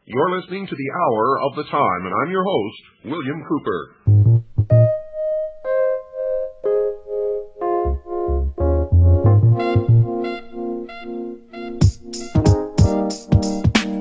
You're listening to The Hour of the Time, and I'm your host, William Cooper.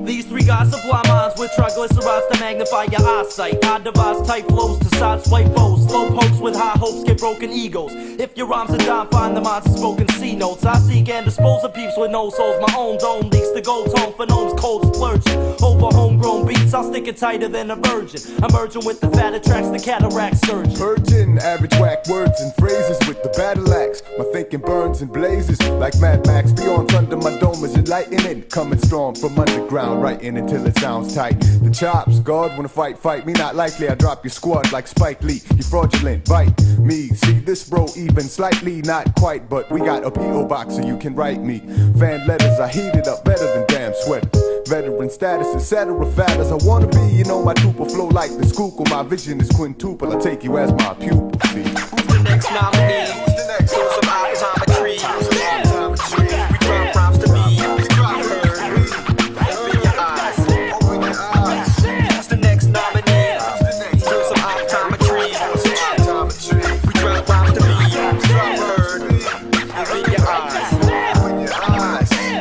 These three guys supply minds with triglycerides to magnify your eyesight. I devise tight flows to sideswipe foes. Slow pokes with high hopes get broken egos. If your rhymes are dime, find the minds of spoken C notes. I seek and dispose of peeps with no souls. My own dome leaks the gold tone for gnomes, cold splurging. Over homegrown beats, I'll stick it tighter than a virgin. Emerging with the fat attracts the cataract surgeon. Purging average whack words and phrases with the battle axe. My thinking burns and blazes like Mad Max. Beyond thunder, my dome is enlightening. Coming strong from underground, writing until it sounds tight. The chops, God, wanna fight, fight me. Not likely, I drop your squad like Spike Lee. You fraudulent, bite me. See this bro even slightly, not quite, but we got a P.O. box so you can write me. Fan letters, I heat it up better than damn sweater. Veteran status, etc. Fat as I wanna be, you know my trooper flow like the Schuylkill. My vision is quintuple, I take you as my pupil. See? Who's the next nominee? Who's the next? Source of optometry. We drop rhymes to be. Open your eyes. Open your eyes. Who's the next nominee? Source of optometry. We drop rhymes to be. Open your eyes.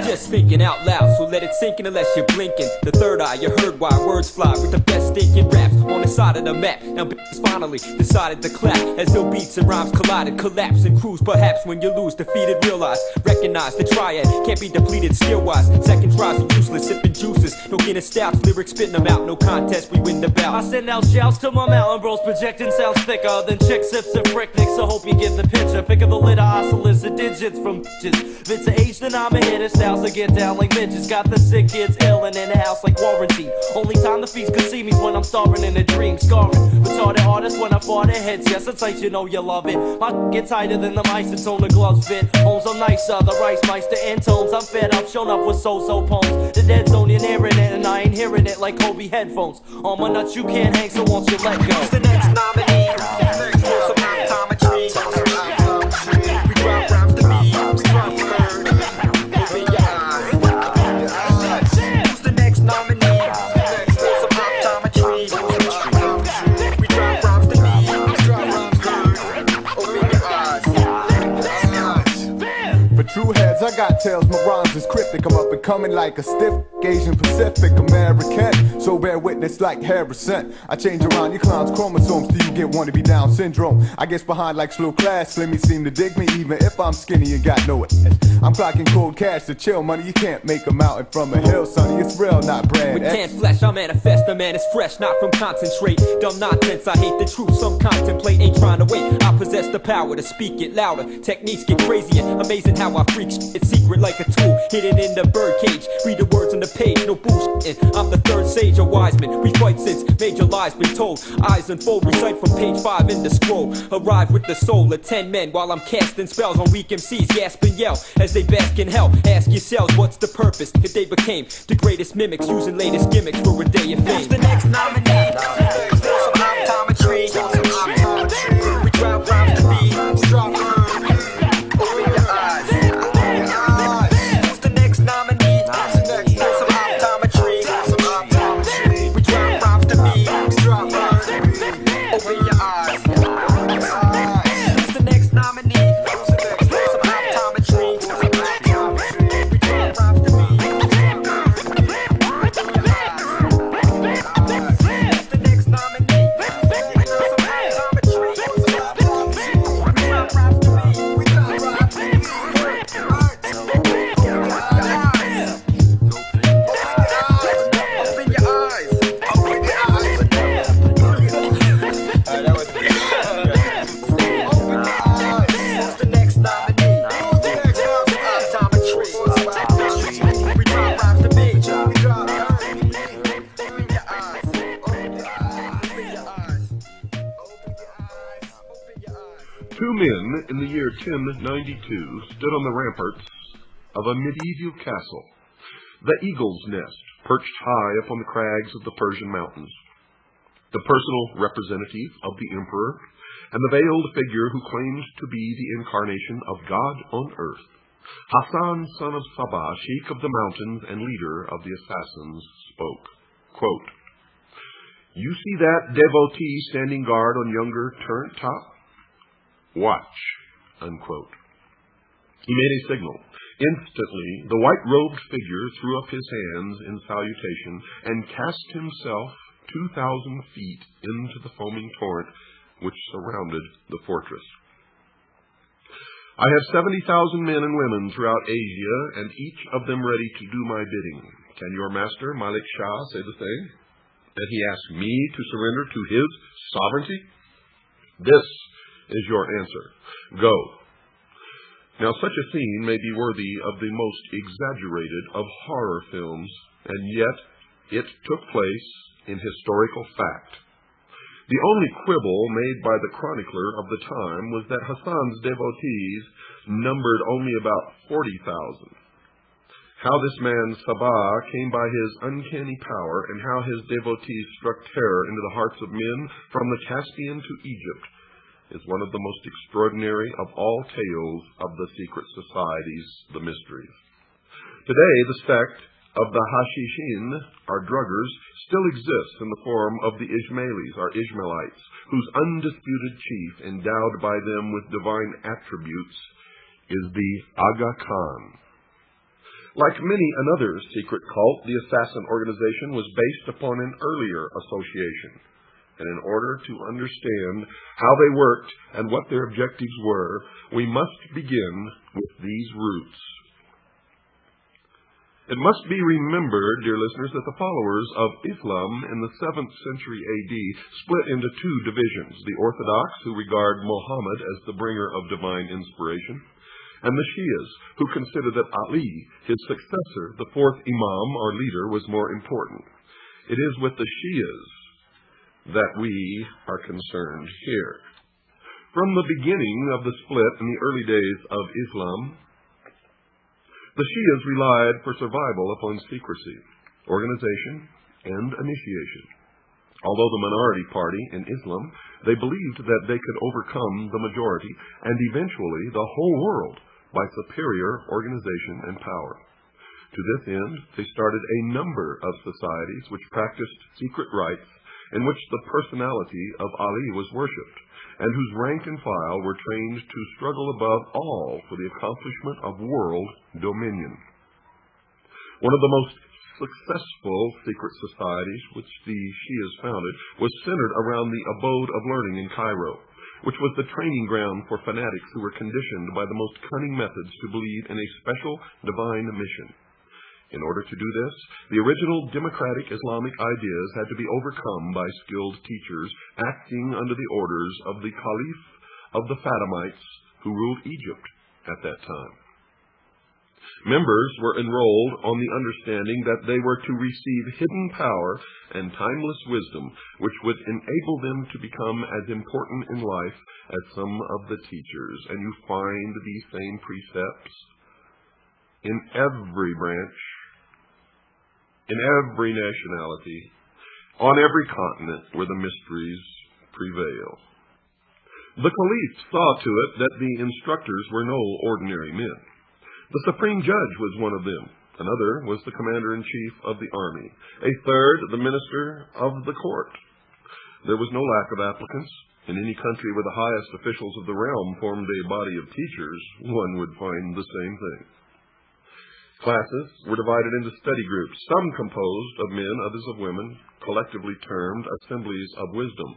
Just thinking out loud, so let it sink in unless you're blinking. The third eye, you heard why words fly with the best stinking raps on the side of the map. Now bitches finally decided to clap as though beats and rhymes collided, collapse and cruise. Perhaps when you lose, defeated, realize, recognize the triad can't be depleted skill-wise. Second tries are useless, sipping juices, no Guinness stouts, lyrics spitting them out, no contest, we win the bout. I send out shouts to my mountain bros, projecting sounds thicker than chick sips and fricknicks. So hope you get the picture. Pick of the litter, I solicit digits from bitches. If it's an age, then I'm a hitter. Styles that get down like midgets. Got the sick kids ill and in the house like quarantine. Only time the feast can see me's when I'm starving in a dream. Scarring retarded artists when I fart it hits. Yes, it's tight, you know you love it. My get tighter than the mice, it's on the gloves fit. Homes are nicer, the rice mice, the intones. I'm fed up, shown up with so-so poems. The dead zone, you're nearing it, and I ain't hearing it like Kobe headphones. On my nuts, you can't hang, so won't you let go? Who's the next nominee? Source of optometry. We drop rhymes to be. Drop word. Open your eyes. Who's the next nominee? Source of optometry. We drop rhymes to be. Drop word. Open your eyes. For true heads, I got tails, my rhymes is cryptic. I'm up and coming like a stiff Asian Pacific American. So bear witness like Harrison. I change around your clown's chromosomes till you get wannabe Down syndrome. I guess behind like slow class, Slimmy seem to dig me even if I'm skinny and got no ass. I'm clocking cold cash to chill money. You can't make a mountain from a hill, sonny. It's real, not brand. With canned flesh, I manifest. The man is fresh, not from concentrate. Dumb nonsense, I hate the truth. Some contemplate, ain't trying to wait. I possess the power to speak it louder. Techniques get crazier. Amazing how I freak shit. It's secret like a tool, hidden in the birdcage. Read the words on the page, no bullshit. I'm the third sage, a wise man. We fight since major lies been told. Eyes unfold, recite from page 5 in the scroll. Arrive with the soul of 10 men while I'm casting spells on weak MCs. Gasp and yell as they bask in hell. Ask yourselves, what's the purpose if they became the greatest mimics, using latest gimmicks for a day of fame? Who's the next nominee? Source of optometry. We drop rhymes to be. Drop word. Open your eyes. Who's the next nominee? Source of optometry. We drop rhymes to be. Drop word. Open your eyes. Who's the next nominee? Source of optometry. We drop rhymes to be. Two men in the year 1092 stood on the ramparts of a medieval castle, the Eagle's Nest, perched high upon the crags of the Persian mountains. The personal representative of the emperor and the veiled figure who claimed to be the incarnation of God on earth, Hasan, son of Sabah, sheikh of the mountains and leader of the assassins, spoke. Quote, "You see that devotee standing guard on yonder turret top? Watch." Unquote. He made a signal. Instantly, the white-robed figure threw up his hands in salutation and cast himself 2,000 feet into the foaming torrent which surrounded the fortress. "I have 70,000 men and women throughout Asia, and each of them ready to do my bidding. Can your master, Malik Shah, say the same? That he asked me to surrender to his sovereignty? This is your answer. Go." Now, such a scene may be worthy of the most exaggerated of horror films, and yet it took place in historical fact. The only quibble made by the chronicler of the time was that Hasan's devotees numbered only about 40,000. How this man Sabah came by his uncanny power, and how his devotees struck terror into the hearts of men from the Caspian to Egypt, is one of the most extraordinary of all tales of the secret societies, the mysteries. Today, the sect of the Hashishin, or druggers, still exists in the form of the Ismailis, or Ishmaelites, whose undisputed chief, endowed by them with divine attributes, is the Aga Khan. Like many another secret cult, the assassin organization was based upon an earlier association. And in order to understand how they worked and what their objectives were, we must begin with these roots. It must be remembered, dear listeners, that the followers of Islam in the 7th century A.D. split into two divisions: the Orthodox, who regard Muhammad as the bringer of divine inspiration, and the Shias, who consider that Ali, his successor, the fourth Imam or leader, was more important. It is with the Shias that we are concerned here. From the beginning of the split in the early days of Islam, the Shias relied for survival upon secrecy, organization, and initiation. Although the minority party in Islam, they believed that they could overcome the majority and eventually the whole world by superior organization and power. To this end, they started a number of societies which practiced secret rites in which the personality of Ali was worshipped, and whose rank and file were trained to struggle above all for the accomplishment of world dominion. One of the most successful secret societies which the Shias founded was centered around the abode of learning in Cairo, which was the training ground for fanatics who were conditioned by the most cunning methods to believe in a special divine mission. In order to do this, the original democratic Islamic ideas had to be overcome by skilled teachers acting under the orders of the Caliph of the Fatimites who ruled Egypt at that time. Members were enrolled on the understanding that they were to receive hidden power and timeless wisdom, which would enable them to become as important in life as some of the teachers. And you find these same precepts in every branch, in every nationality, on every continent where the mysteries prevail. The Caliph saw to it that the instructors were no ordinary men. The supreme judge was one of them. Another was the commander-in-chief of the army. A third, the minister of the court. There was no lack of applicants. In any country where the highest officials of the realm formed a body of teachers, one would find the same thing. Classes were divided into study groups, some composed of men, others of women, collectively termed assemblies of wisdom.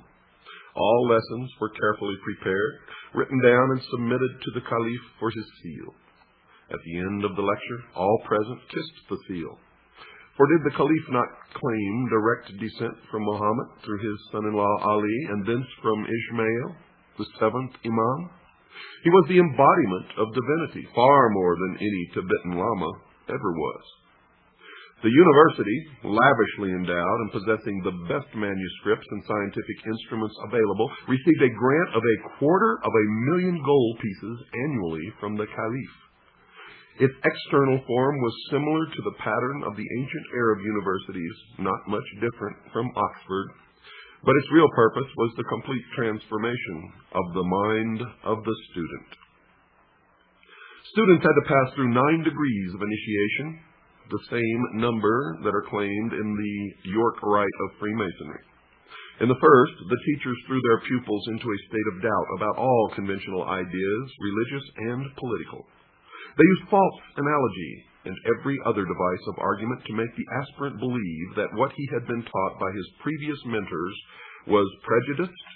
All lessons were carefully prepared, written down, and submitted to the Caliph for his seal. At the end of the lecture, all present kissed the seal. For did the Caliph not claim direct descent from Muhammad through his son-in-law Ali, and thence from Ishmael, the seventh Imam? He was the embodiment of divinity, far more than any Tibetan Lama ever was. The university, lavishly endowed and possessing the best manuscripts and scientific instruments available, received a grant of 250,000 gold pieces annually from the Caliph. Its external form was similar to the pattern of the ancient Arab universities, not much different from Oxford, but its real purpose was the complete transformation of the mind of the student. Students had to pass through 9 degrees of initiation, the same number that are claimed in the York Rite of Freemasonry. In the first, the teachers threw their pupils into a state of doubt about all conventional ideas, religious and political. They used false analogy and every other device of argument to make the aspirant believe that what he had been taught by his previous mentors was prejudiced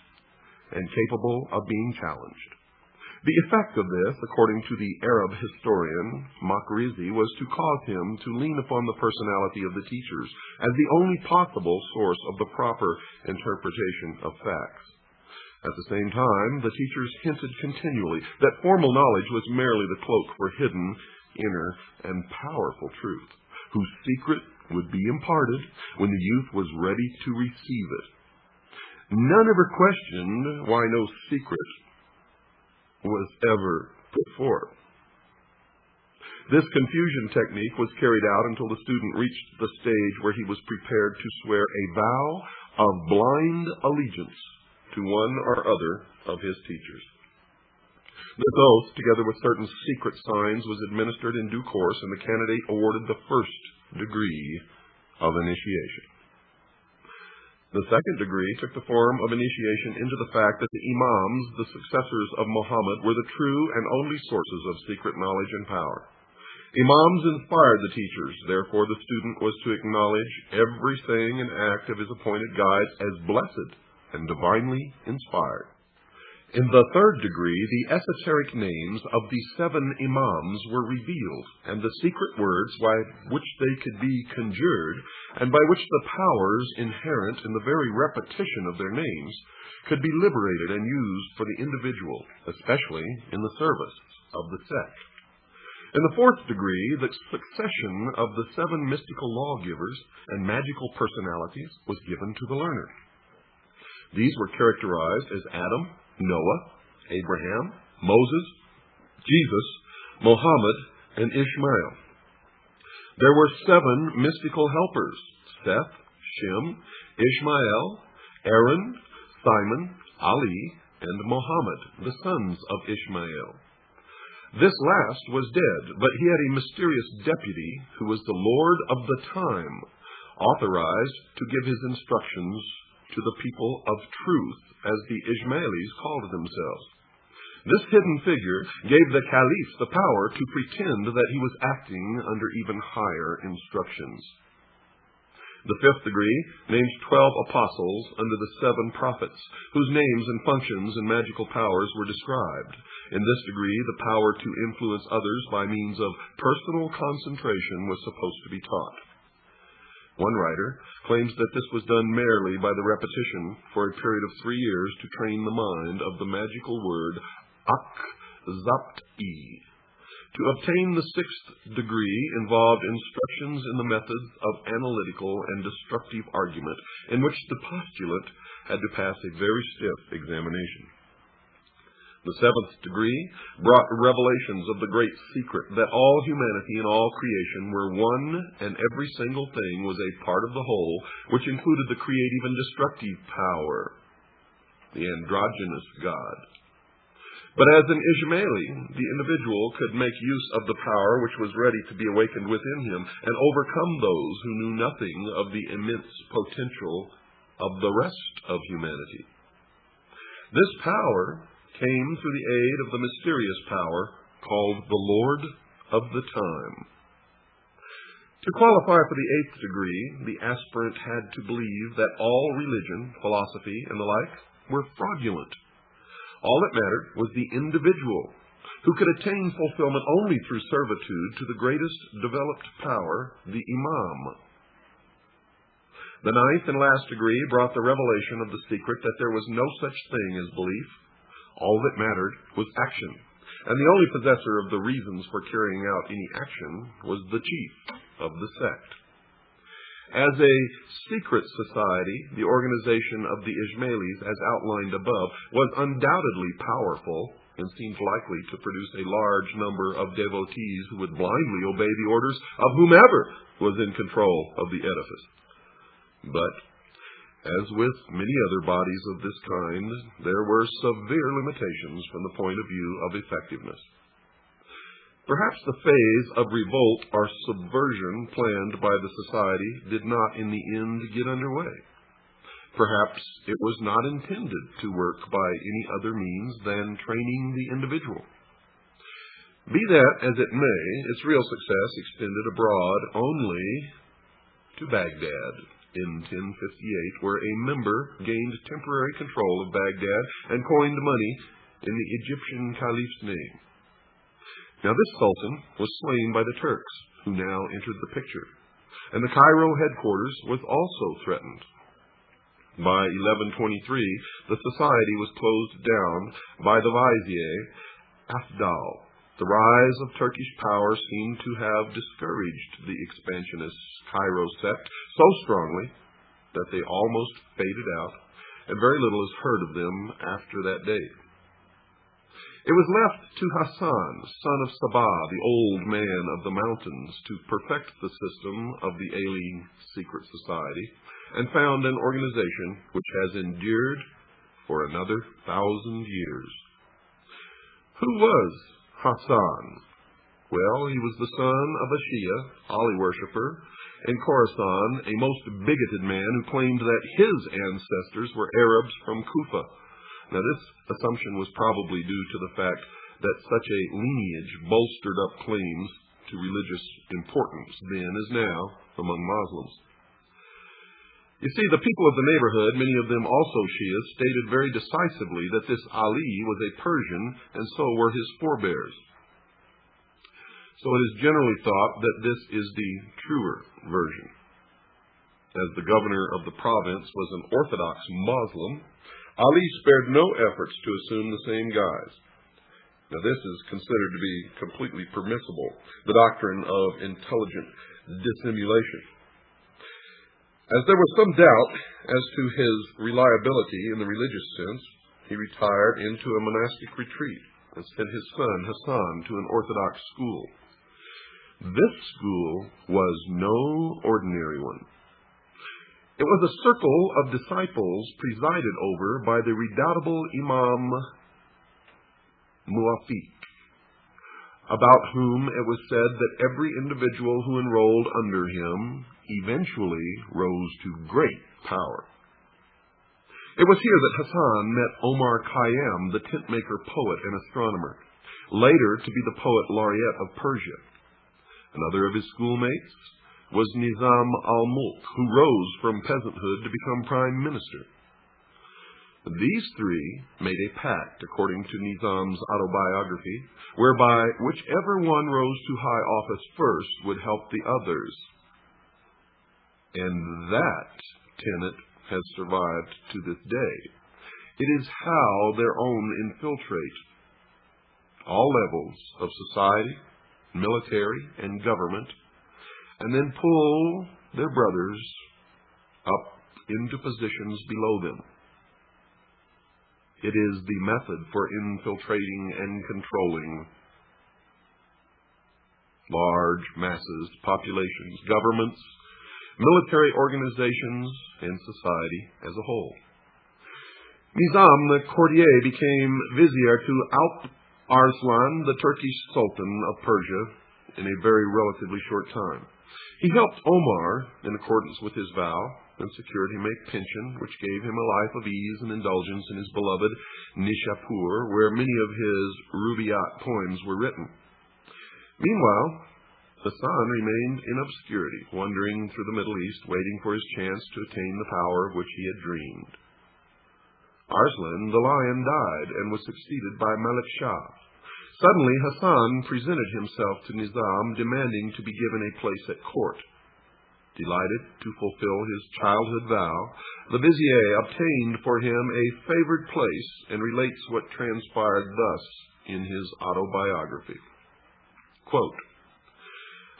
and capable of being challenged. The effect of this, according to the Arab historian Makrizi, was to cause him to lean upon the personality of the teachers as the only possible source of the proper interpretation of facts. At the same time, the teachers hinted continually that formal knowledge was merely the cloak for hidden, inner, and powerful truth, whose secret would be imparted when the youth was ready to receive it. None ever questioned why no secret was ever put forth. This confusion technique was carried out until the student reached the stage where he was prepared to swear a vow of blind allegiance to one or other of his teachers. This oath, together with certain secret signs, was administered in due course, and the candidate awarded the first degree of initiation. The second degree took the form of initiation into the fact that the imams, the successors of Muhammad, were the true and only sources of secret knowledge and power. Imams inspired the teachers. Therefore, the student was to acknowledge every saying and act of his appointed guides as blessed and divinely inspired. In the third degree, the esoteric names of the 7 imams were revealed, and the secret words by which they could be conjured, and by which the powers inherent in the very repetition of their names could be liberated and used for the individual, especially in the service of the sect. In the fourth degree, the succession of the 7 mystical lawgivers and magical personalities was given to the learner. These were characterized as Adam, Noah, Abraham, Moses, Jesus, Muhammad, and Ishmael. There were 7 mystical helpers: Seth, Shem, Ishmael, Aaron, Simon, Ali, and Muhammad, the sons of Ishmael. This last was dead, but he had a mysterious deputy who was the Lord of the time, authorized to give his instructions to the people of truth, as the Ismailis called themselves. This hidden figure gave the Caliph the power to pretend that he was acting under even higher instructions. The fifth degree names 12 apostles under the 7 prophets, whose names and functions and magical powers were described. In this degree, the power to influence others by means of personal concentration was supposed to be taught. One writer claims that this was done merely by the repetition for a period of 3 years to train the mind of the magical word Akh-Zabt-i. To obtain the 6th degree involved instructions in the methods of analytical and destructive argument, in which the postulant had to pass a very stiff examination. The 7th degree brought revelations of the great secret that all humanity and all creation were one, and every single thing was a part of the whole, which included the creative and destructive power, the androgynous God. But as an Ismaili, the individual could make use of the power which was ready to be awakened within him and overcome those who knew nothing of the immense potential of the rest of humanity. This power came through the aid of the mysterious power called the Lord of the Time. To qualify for the 8th degree, the aspirant had to believe that all religion, philosophy, and the like were fraudulent. All that mattered was the individual, who could attain fulfillment only through servitude to the greatest developed power, the Imam. The 9th and last degree brought the revelation of the secret that there was no such thing as belief. All that mattered was action, and the only possessor of the reasons for carrying out any action was the chief of the sect. As a secret society, the organization of the Ismailis, as outlined above, was undoubtedly powerful and seemed likely to produce a large number of devotees who would blindly obey the orders of whomever was in control of the edifice. But, as with many other bodies of this kind, there were severe limitations from the point of view of effectiveness. Perhaps the phase of revolt or subversion planned by the society did not in the end get underway. Perhaps it was not intended to work by any other means than training the individual. Be that as it may, its real success extended abroad only to Baghdad in 1058, where a member gained temporary control of Baghdad and coined money in the Egyptian caliph's name. Now this sultan was slain by the Turks, who now entered the picture, and the Cairo headquarters was also threatened. By 1123, the society was closed down by the vizier Afdal. The rise of Turkish power seemed to have discouraged the expansionist Cairo sect so strongly that they almost faded out, and very little is heard of them after that date. It was left to Hassan, son of Sabah, the old man of the mountains, to perfect the system of the ailing secret society and found an organization which has endured for another 1,000 years. Who was Hassan? Well, he was the son of a Shia, Ali worshipper, in Khorasan, a most bigoted man who claimed that his ancestors were Arabs from Kufa. Now, this assumption was probably due to the fact that such a lineage bolstered up claims to religious importance then as now among Muslims. You see, the people of the neighborhood, many of them also Shias, stated very decisively that this Ali was a Persian, and so were his forebears. So it is generally thought that this is the truer version. As the governor of the province was an Orthodox Muslim, Ali spared no efforts to assume the same guise. Now this is considered to be completely permissible, the doctrine of intelligent dissimulation. As there was some doubt as to his reliability in the religious sense, he retired into a monastic retreat and sent his son Hassan to an Orthodox school. This school was no ordinary one. It was a circle of disciples presided over by the redoubtable Imam Muwafiq, about whom it was said that every individual who enrolled under him eventually rose to great power. It was here that Hassan met Omar Khayyam, the tentmaker poet and astronomer, later to be the poet laureate of Persia. Another of his schoolmates was Nizam al-Mulk, who rose from peasanthood to become prime minister. These three made a pact, according to Nizam's autobiography, whereby whichever one rose to high office first would help the others. And that tenet has survived to this day. It is how their own infiltrate all levels of society, military, and government, and then pull their brothers up into positions below them. It is the method for infiltrating and controlling large masses, populations, governments, military organizations, and society as a whole. Nizam the courtier became vizier to Alp Arslan, the Turkish Sultan of Persia, in a very relatively short time. He helped Omar in accordance with his vow and secured him a pension which gave him a life of ease and indulgence in his beloved Nishapur, where many of his Rubaiyat poems were written. Meanwhile, Hassan remained in obscurity, wandering through the Middle East, waiting for his chance to attain the power of which he had dreamed. Arslan, the lion, died and was succeeded by Malik Shah. Suddenly, Hassan presented himself to Nizam, demanding to be given a place at court. Delighted to fulfill his childhood vow, the vizier obtained for him a favored place and relates what transpired thus in his autobiography. Quote,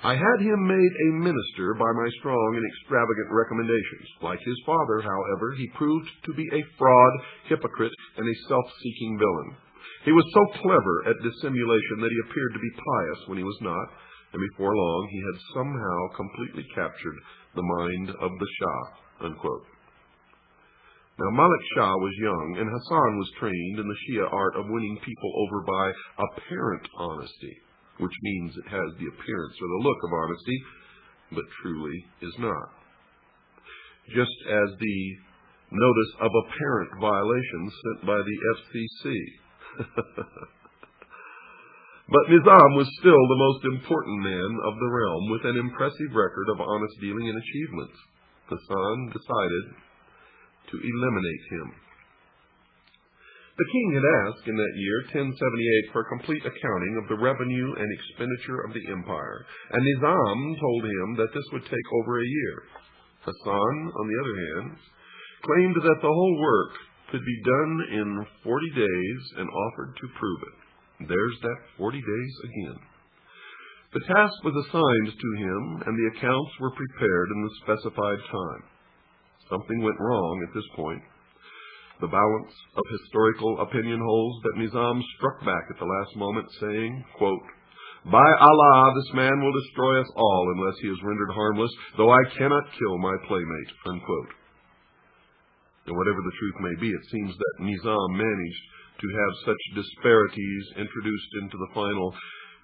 I had him made a minister by my strong and extravagant recommendations. Like his father, however, he proved to be a fraud, hypocrite, and a self-seeking villain. He was so clever at dissimulation that he appeared to be pious when he was not, and before long he had somehow completely captured the mind of the Shah." Unquote. Now, Malik Shah was young, and Hasan was trained in the Shia art of winning people over by apparent honesty, which means it has the appearance or the look of honesty, but truly is not. Just as the notice of apparent violations sent by the FCC. But Nizam was still the most important man of the realm, with an impressive record of honest dealing and achievements. Hasan decided to eliminate him. The king had asked in that year, 1078, for a complete accounting of the revenue and expenditure of the empire, and Nizam told him that this would take over a year. Hasan, on the other hand, claimed that the whole work could be done in 40 days and offered to prove it. There's that 40 days again. The task was assigned to him, and the accounts were prepared in the specified time. Something went wrong at this point. The balance of historical opinion holds that Nizam struck back at the last moment, saying, quote, "By Allah, this man will destroy us all unless he is rendered harmless, though I cannot kill my playmate." Unquote. And whatever the truth may be, it seems that Nizam managed to have such disparities introduced into the final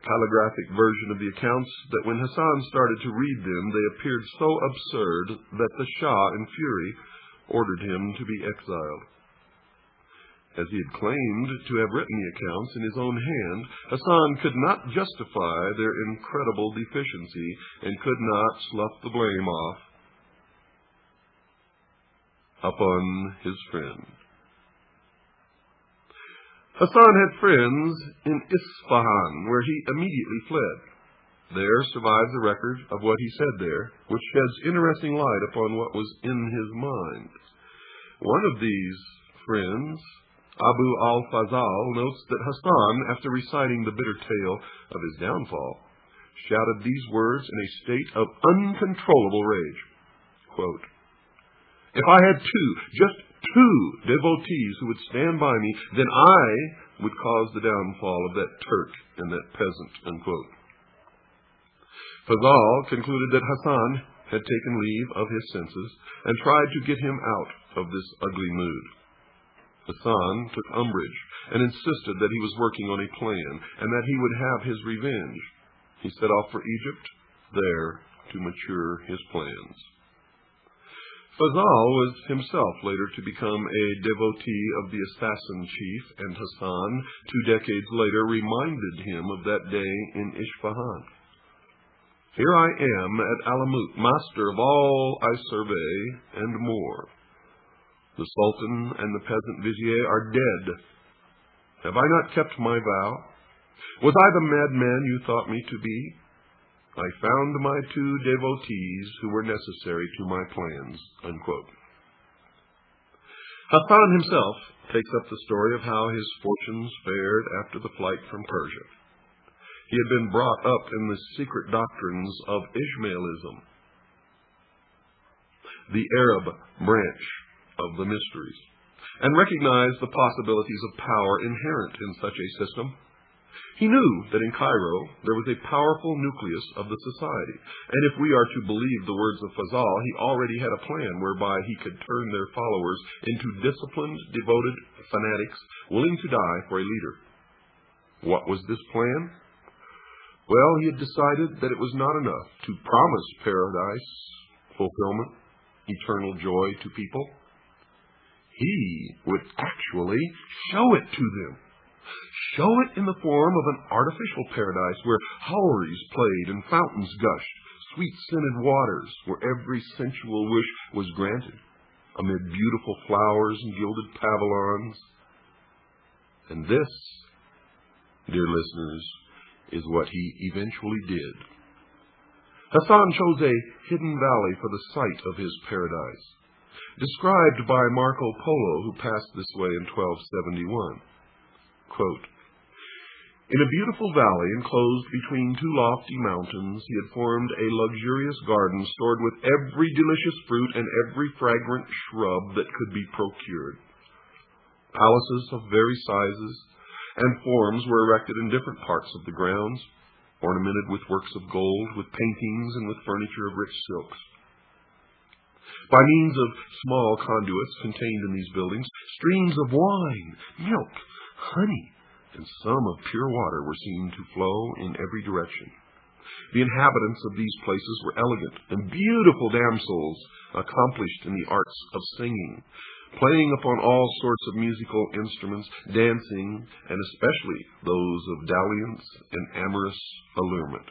calligraphic version of the accounts that when Hasan started to read them, they appeared so absurd that the Shah, in fury, ordered him to be exiled. As he had claimed to have written the accounts in his own hand, Hasan could not justify their incredible deficiency and could not slough the blame off upon his friend. Hasan had friends in Isfahan, where he immediately fled. There survives a record of what he said there, which sheds interesting light upon what was in his mind. One of these friends, Abu al-Fazal, notes that Hasan, after reciting the bitter tale of his downfall, shouted these words in a state of uncontrollable rage. Quote, "If I had just two devotees who would stand by me, then I would cause the downfall of that Turk and that peasant." Unquote. Fazal concluded that Hasan had taken leave of his senses and tried to get him out of this ugly mood. Hasan took umbrage and insisted that he was working on a plan and that he would have his revenge. He set off for Egypt, there to mature his plans. Fazal was himself later to become a devotee of the assassin chief, and Hasan, 2 decades later, reminded him of that day in Isfahan. "Here I am at Alamut, master of all I survey and more. The Sultan and the peasant vizier are dead. Have I not kept my vow? Was I the madman you thought me to be? I found my 2 devotees who were necessary to my plans." Unquote. Hasan himself takes up the story of how his fortunes fared after the flight from Persia. He had been brought up in the secret doctrines of Ismailism, the Arab branch of the mysteries, and recognized the possibilities of power inherent in such a system. He knew that in Cairo there was a powerful nucleus of the society, and if we are to believe the words of Fazal, he already had a plan whereby he could turn their followers into disciplined, devoted fanatics willing to die for a leader. What was this plan? Well, he had decided that it was not enough to promise paradise, fulfillment, eternal joy to people. He would actually show it to them. Show it in the form of an artificial paradise where houris played and fountains gushed, sweet-scented waters where every sensual wish was granted, amid beautiful flowers and gilded pavilions. And this, dear listeners, is what he eventually did. Hasan chose a hidden valley for the site of his paradise, described by Marco Polo, who passed this way in 1271. Quote, In a beautiful valley enclosed between two lofty mountains, he had formed a luxurious garden stored with every delicious fruit and every fragrant shrub that could be procured. Palaces of various sizes and forms were erected in different parts of the grounds, ornamented with works of gold, with paintings, and with furniture of rich silks. By means of small conduits contained in these buildings, streams of wine, milk, honey, and some of pure water were seen to flow in every direction. The inhabitants of these places were elegant and beautiful damsels, accomplished in the arts of singing, playing upon all sorts of musical instruments, dancing, and especially those of dalliance and amorous allurement.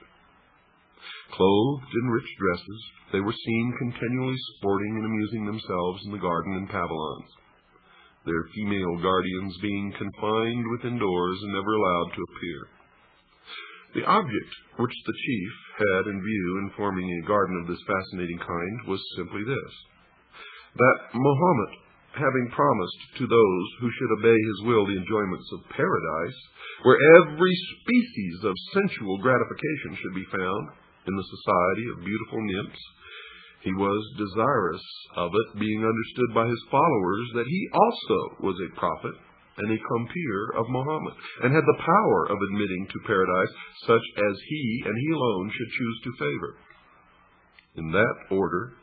Clothed in rich dresses, they were seen continually sporting and amusing themselves in the garden and pavilions, their female guardians being confined within doors and never allowed to appear. The object which the chief had in view in forming a garden of this fascinating kind was simply this: that Mohammed, having promised to those who should obey his will the enjoyments of paradise, where every species of sensual gratification should be found in the society of beautiful nymphs, he was desirous of it being understood by his followers that he also was a prophet and a compeer of Muhammad, and had the power of admitting to paradise such as he and he alone should choose to favor. In that order,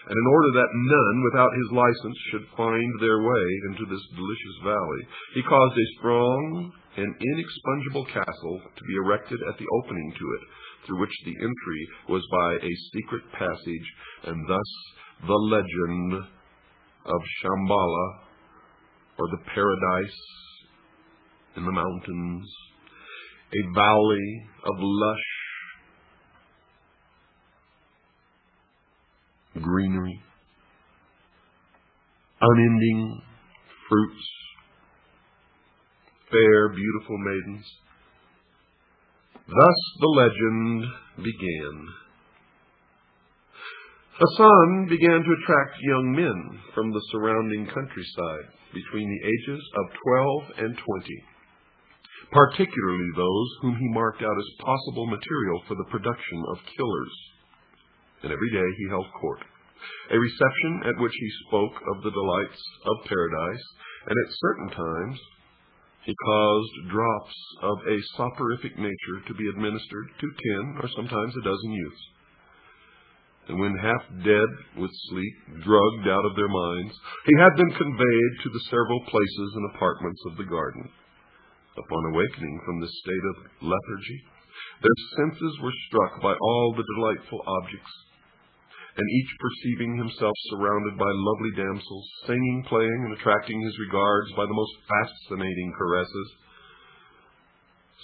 and in order that none without his license should find their way into this delicious valley, he caused a strong and inexpugnable castle to be erected at the opening to it, through which the entry was by a secret passage, and thus the legend of Shambhala, or the paradise in the mountains, a valley of lush greenery, unending fruits, fair, beautiful maidens. Thus the legend began. Hasan began to attract young men from the surrounding countryside between the ages of 12 and 20, particularly those whom he marked out as possible material for the production of killers. And every day he held court, a reception at which he spoke of the delights of paradise, and at certain times he caused drops of a soporific nature to be administered to 10 or sometimes a dozen youths. And when half dead with sleep, drugged out of their minds, he had them conveyed to the several places and apartments of the garden. Upon awakening from this state of lethargy, their senses were struck by all the delightful objects, and each perceiving himself surrounded by lovely damsels, singing, playing, and attracting his regards by the most fascinating caresses,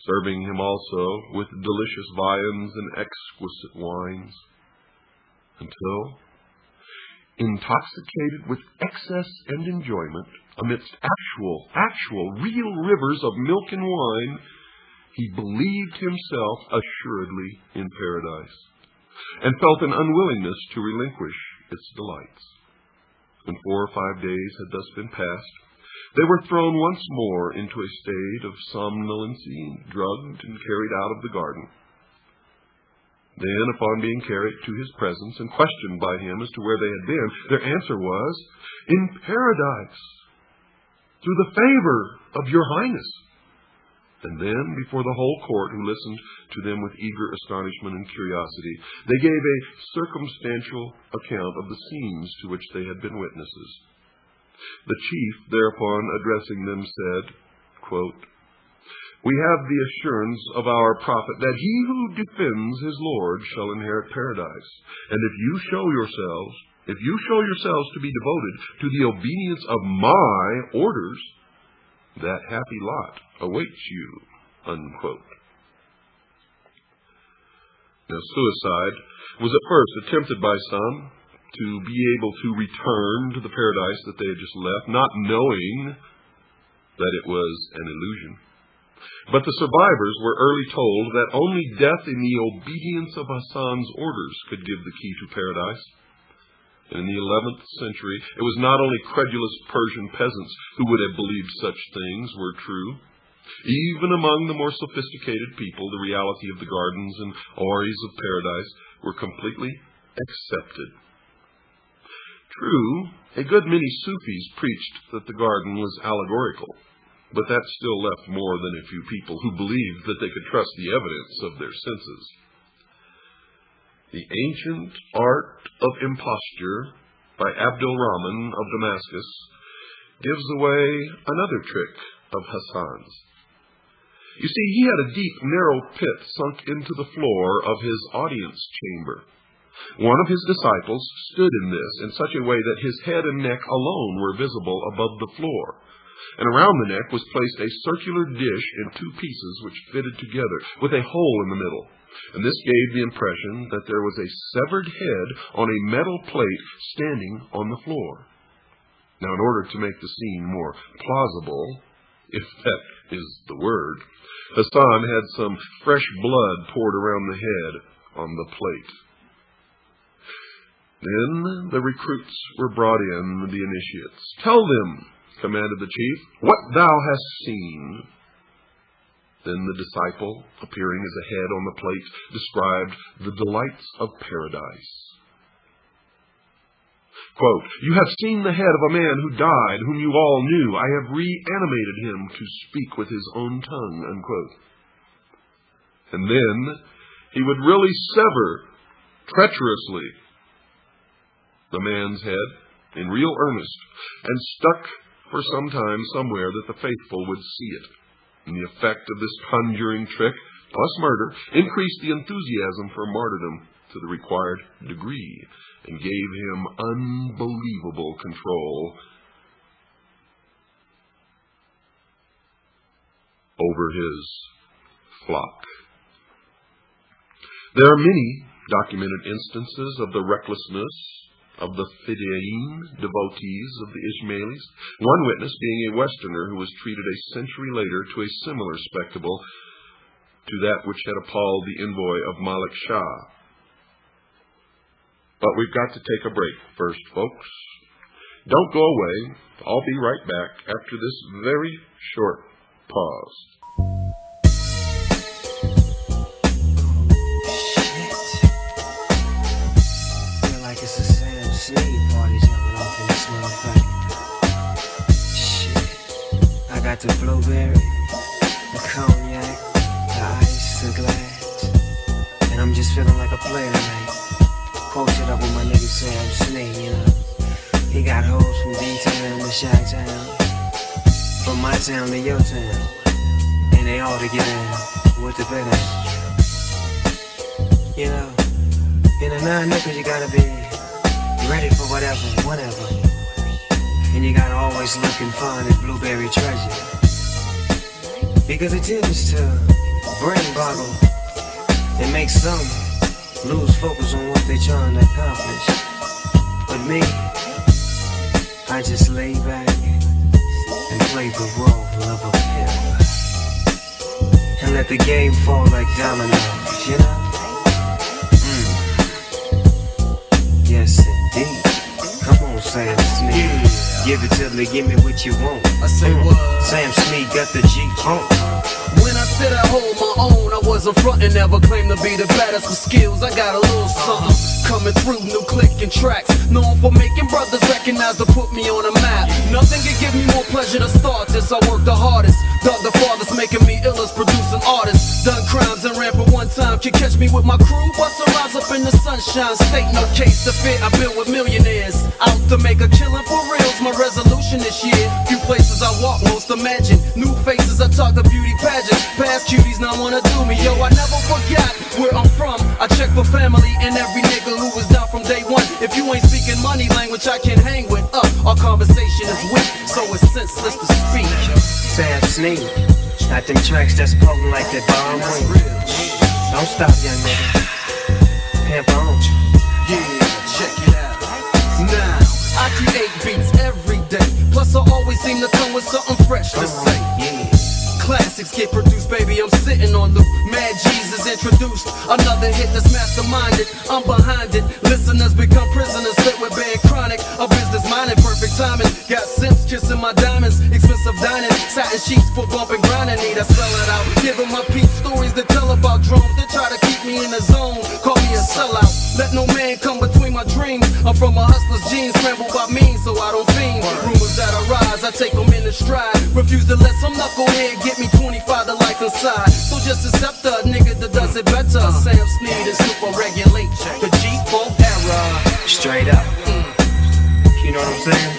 serving him also with delicious viands and exquisite wines, until, intoxicated with excess and enjoyment, amidst actual real rivers of milk and wine, he believed himself assuredly in paradise, and felt an unwillingness to relinquish its delights. When 4 or 5 days had thus been passed, they were thrown once more into a state of somnolency, drugged and carried out of the garden. Then, upon being carried to his presence and questioned by him as to where they had been, their answer was, "In paradise, through the favor of your highness." And then, before the whole court, who listened to them with eager astonishment and curiosity, they gave a circumstantial account of the scenes to which they had been witnesses. The chief, thereupon addressing them, said, quote, "We have the assurance of our prophet that he who defends his Lord shall inherit paradise. And if you show yourselves to be devoted to the obedience of my orders, that happy lot awaits you." Unquote. Now, suicide was at first attempted by some to be able to return to the paradise that they had just left, not knowing that it was an illusion. But the survivors were early told that only death in the obedience of Hasan's orders could give the key to paradise. And in the 11th century, it was not only credulous Persian peasants who would have believed such things were true, Even among the more sophisticated people, the reality of the gardens and houris of paradise were completely accepted. True, a good many Sufis preached that the garden was allegorical, but that still left more than a few people who believed that they could trust the evidence of their senses. The Ancient Art of Imposture by Abdul Rahman of Damascus gives away another trick of Hasan's. You see, he had a deep, narrow pit sunk into the floor of his audience chamber. One of his disciples stood in this in such a way that his head and neck alone were visible above the floor, and around the neck was placed a circular dish in two pieces which fitted together, with a hole in the middle. And this gave the impression that there was a severed head on a metal plate standing on the floor. Now, in order to make the scene more plausible, if that is the word, Hasan had some fresh blood poured around the head on the plate. Then the recruits were brought in, the initiates. "Tell them," commanded the chief, "what thou hast seen." Then the disciple, appearing as a head on the plate, described the delights of paradise. Quote, "You have seen the head of a man who died, whom you all knew. I have reanimated him to speak with his own tongue." Unquote. And then he would really sever treacherously the man's head in real earnest, and stuck for some time somewhere that the faithful would see it. And the effect of this conjuring trick, plus murder, increased the enthusiasm for martyrdom to the required degree, and gave him unbelievable control over his flock. There are many documented instances of the recklessness of the Fidayeen, devotees of the Ismailis, one witness being a Westerner who was treated a century later to a similar spectacle to that which had appalled the envoy of Malik Shah. But we've got to take a break first, folks. Don't go away. I'll be right back after this very short pause. It's a Sam Snead party jumping off in this motherfucker. Shit. I got the blueberry, the cognac, the ice, the glass. And I'm just feeling like a player tonight. Posted up with my nigga Sam Snead, you know. He got hoes from D-Town to Chi-Town, from my town to your town. And they all together with the business. You know, in a nine niggas you gotta be ready for whatever. And you gotta always look and find that blueberry treasure, because it tends to brain boggle and make some lose focus on what they're trying to accomplish. But me, I just lay back and play the role of a pimp and let the game fall like dominoes, you know? Yes, indeed. Come on, Sam Snead. Yeah. Give it to me, give me what you want. I say what? Sam Snead got the G. When I said I hold my own, I wasn't frontin', never claimed to be the baddest with skills. I got a little something coming through, new clicking tracks. Known for making brothers recognize to put me on a map. Nothing can give me more pleasure to start this. I work the hardest, dug the farthest, making me illest, producing artists. Done crimes and ran for one time. Can catch me with my crew, bustin' rhymes up in the sunshine. State no case to fit, I build with millionaires. Out to make a killing for reals, my resolution this year. Few places I walk, most imagine. New faces, I talk the beauty pageant. Past cuties now wanna do me, yo, I never forgot where I'm from. I check for family and every nigga who was down from day one. If you ain't speaking money language, I can hang with our conversation is weak, so it's senseless to speak. Sam Snead, got them tracks that's potent like that bomb wing. Don't stop, young nigga. Pimp on. Yeah, check it out. Now, I create beats every day. Plus I always seem to come with something fresh to say. Yeah. Classics get produced, baby, I'm sitting on loop. Mad Jesus introduced, another hit that's masterminded. I'm behind it, listeners become prisoners, fit with band chronic. A business minded, perfect time rhyming. Got simps kissing my diamonds, expensive dining, satin sheets for bumping grinding. Need I spell it out? Giving my peep stories to tell about drones that try to keep me in the zone. Call me a sellout. Let no man come between my dreams. I'm from a hustler's genes, scrambled by means, so I don't fiend. Rumors that arise, I take them in the stride. Refuse to let some knucklehead get me 25 to life inside. So just accept a nigga that does it better. Sam Snead and super regulate the G-Funk era. Straight up. You know what I'm saying?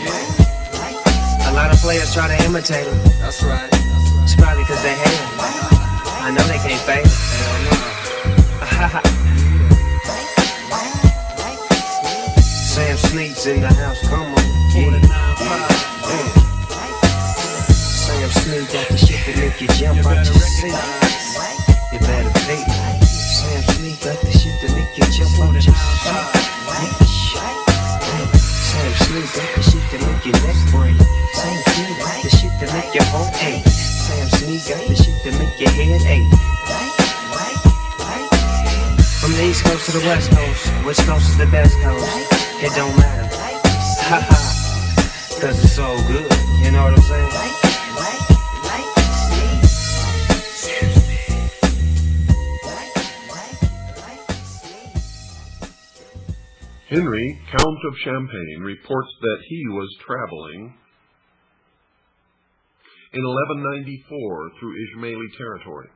A lot of players try to imitate him. That's right. It's probably cause they hate him. I know they can't fake him. Sam Snead's in the house, come on. Sam Snead got the shit that make you jump out your seat. You better be. Sam Snead got the shit that make you jump out your seat. Sam Snead got the shit that make your neck break. Sam Snead got the shit that make your heart ache. Sam Snead got the shit that make your head ache. From the East Coast to the West Coast, which coast is the best coast? It don't matter. Ha ha. Cause it's all good, you know what I'm saying? Henry, Count of Champagne, reports that he was traveling in 1194 through Ismaili territory.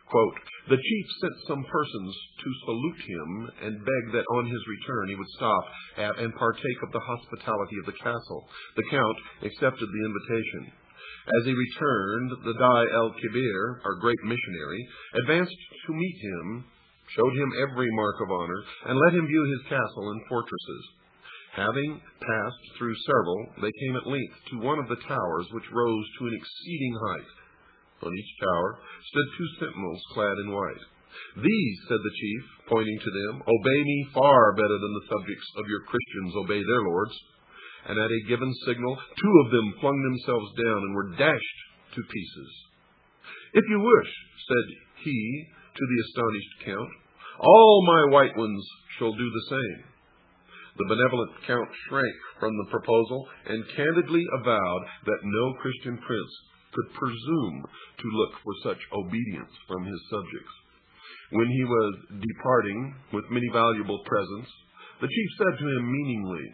Quote, the chief sent some persons to salute him and beg that on his return he would stop at and partake of the hospitality of the castle. The count accepted the invitation. As he returned, the Dai el-Kibir, our great missionary, advanced to meet him, showed him every mark of honor, and let him view his castle and fortresses. Having passed through several, they came at length to one of the towers, which rose to an exceeding height. On each tower stood two sentinels clad in white. These, said the chief, pointing to them, obey me far better than the subjects of your Christians obey their lords. And at a given signal, two of them flung themselves down and were dashed to pieces. If you wish, said he to the astonished count, all my white ones shall do the same. The benevolent count shrank from the proposal and candidly avowed that no Christian prince could presume to look for such obedience from his subjects. When he was departing with many valuable presents, the chief said to him meaningly,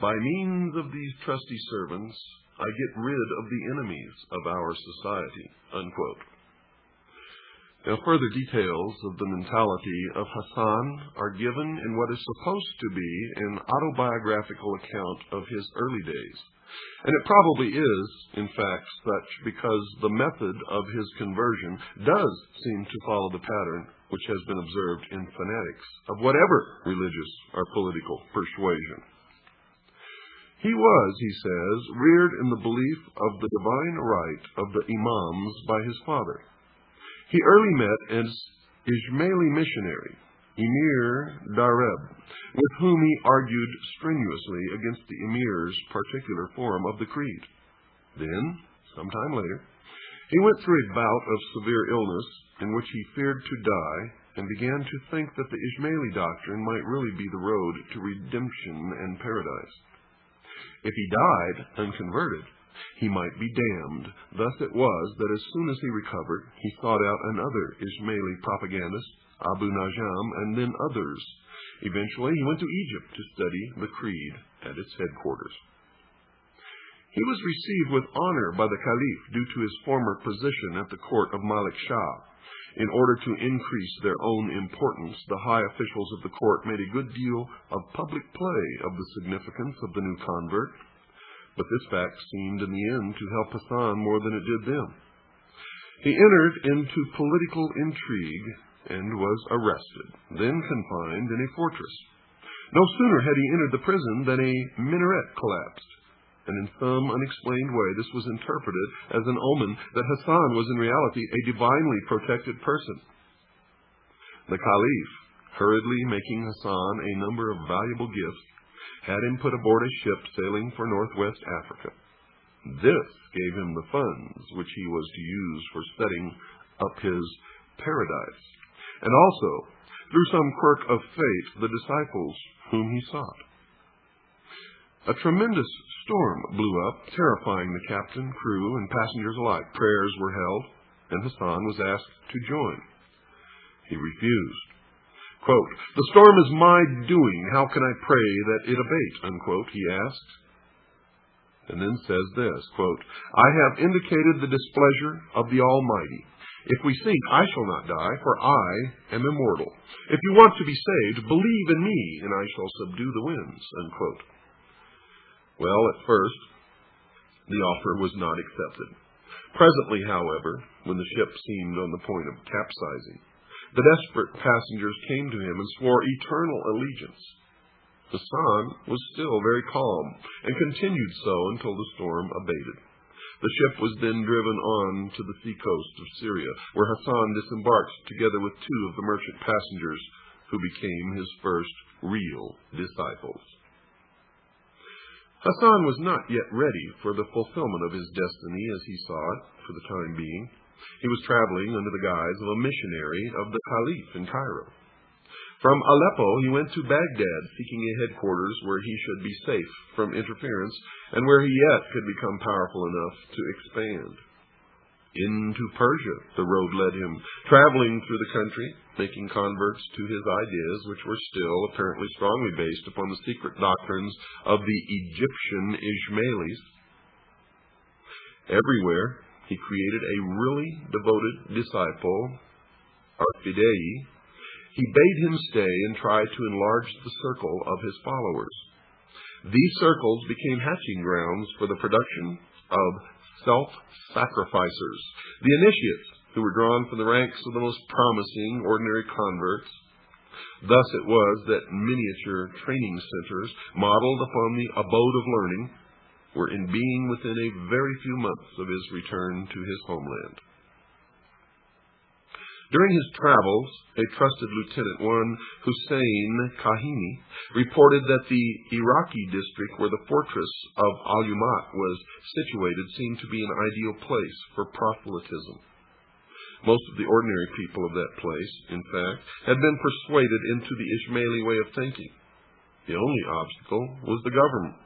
by means of these trusty servants, I get rid of the enemies of our society. Unquote. Now, further details of the mentality of Hasan are given in what is supposed to be an autobiographical account of his early days. And it probably is, in fact, such because the method of his conversion does seem to follow the pattern which has been observed in fanatics of whatever religious or political persuasion. He was, he says, reared in the belief of the divine right of the imams by his father. He early met an Ismaili missionary, Emir Dareb, with whom he argued strenuously against the emir's particular form of the creed. Then, some time later, he went through a bout of severe illness in which he feared to die and began to think that the Ismaili doctrine might really be the road to redemption and paradise. If he died unconverted, he might be damned. Thus it was that as soon as he recovered, he sought out another Ismaili propagandist, Abu Najam, and then others. Eventually, he went to Egypt to study the creed at its headquarters. He was received with honor by the Caliph due to his former position at the court of Malik Shah. In order to increase their own importance, the high officials of the court made a good deal of public play of the significance of the new convert. But this fact seemed in the end to help Hasan more than it did them. He entered into political intrigue and was arrested, then confined in a fortress. No sooner had he entered the prison than a minaret collapsed, and in some unexplained way this was interpreted as an omen that Hasan was in reality a divinely protected person. The Caliph, hurriedly making Hasan a number of valuable gifts, had him put aboard a ship sailing for northwest Africa. This gave him the funds which he was to use for setting up his paradise, and also, through some quirk of fate, the disciples whom he sought. A tremendous storm blew up, terrifying the captain, crew, and passengers alike. Prayers were held, and Hasan was asked to join. He refused. Quote, "The storm is my doing. How can I pray that it abate?" unquote, he asked. And then says this, quote, "I have indicated the displeasure of the Almighty. If we sink, I shall not die, for I am immortal. If you want to be saved, believe in me, and I shall subdue the winds," unquote. Well, at first, the offer was not accepted. Presently, however, when the ship seemed on the point of capsizing, the desperate passengers came to him and swore eternal allegiance. Hasan was still very calm, and continued so until the storm abated. The ship was then driven on to the seacoast of Syria, where Hasan disembarked together with 2 of the merchant passengers, who became his first real disciples. Hasan was not yet ready for the fulfillment of his destiny as he saw it for the time being. He was traveling under the guise of a missionary of the Caliph in Cairo. From Aleppo he went to Baghdad, seeking a headquarters where he should be safe from interference and where he yet could become powerful enough to expand. Into Persia the road led him, traveling through the country, making converts to his ideas, which were still apparently strongly based upon the secret doctrines of the Egyptian Ismailis. Everywhere he created a really devoted disciple, Arfidei. He bade him stay and tried to enlarge the circle of his followers. These circles became hatching grounds for the production of self-sacrificers, the initiates who were drawn from the ranks of the most promising ordinary converts. Thus it was that miniature training centers, modeled upon the abode of learning, were in being within a very few months of his return to his homeland. During his travels, a trusted lieutenant, one Hussein Kahini, reported that the Iraqi district where the fortress of Al-Umat was situated seemed to be an ideal place for proselytism. Most of the ordinary people of that place, in fact, had been persuaded into the Ismaili way of thinking. The only obstacle was the government.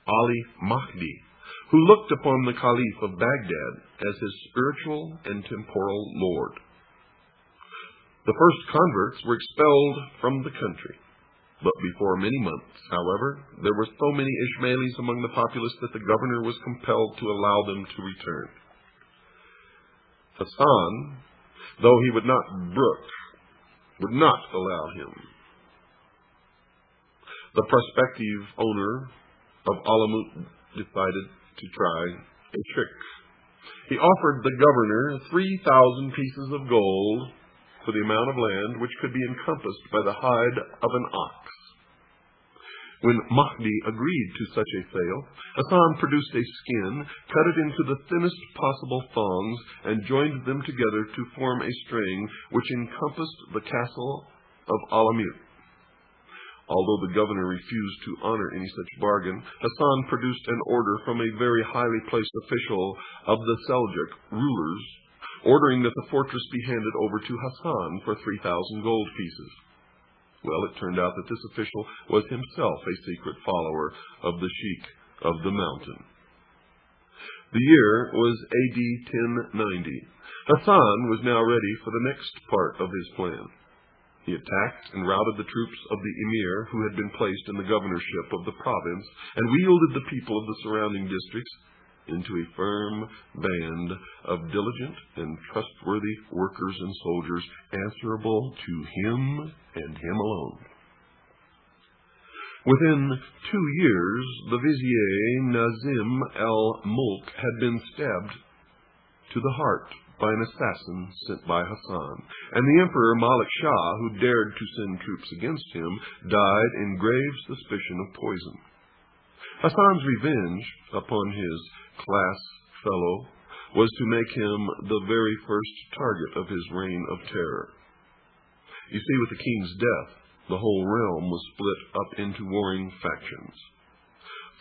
Ali Mahdi, who looked upon the Caliph of Baghdad as his spiritual and temporal lord. The first converts were expelled from the country, but before many months, however, there were so many Ismailis among the populace that the governor was compelled to allow them to return. Hasan, though he would not brook, would not allow him. The prospective owner of Alamut decided to try a trick. He offered the governor 3,000 pieces of gold for the amount of land which could be encompassed by the hide of an ox. When Mahdi agreed to such a sale, Hasan produced a skin, cut it into the thinnest possible thongs, and joined them together to form a string which encompassed the castle of Alamut. Although the governor refused to honor any such bargain, Hasan produced an order from a very highly placed official of the Seljuk rulers, ordering that the fortress be handed over to Hasan for 3,000 gold pieces. Well, it turned out that this official was himself a secret follower of the Sheikh of the mountain. The year was AD 1090. Hasan was now ready for the next part of his plan. He attacked and routed the troops of the emir who had been placed in the governorship of the province, and wielded the people of the surrounding districts into a firm band of diligent and trustworthy workers and soldiers, answerable to him and him alone. Within 2 years, the vizier Nazim al-Mulk had been stabbed to the heart by an assassin sent by Hasan, and the Emperor Malik Shah, who dared to send troops against him, died in grave suspicion of poison. Hasan's revenge upon his class fellow was to make him the very first target of his reign of terror. You see, with the king's death, the whole realm was split up into warring factions.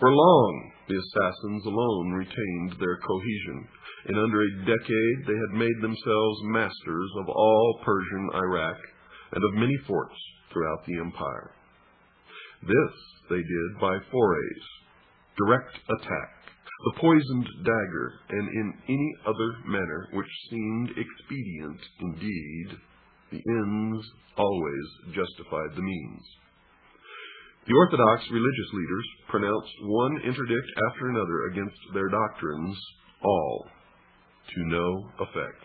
For long, the assassins alone retained their cohesion. In under a decade, they had made themselves masters of all Persian Iraq and of many forts throughout the empire. This they did by forays, direct attack, the poisoned dagger, and in any other manner which seemed expedient. Indeed, the ends always justified the means. The Orthodox religious leaders pronounced one interdict after another against their doctrines, all to no effect.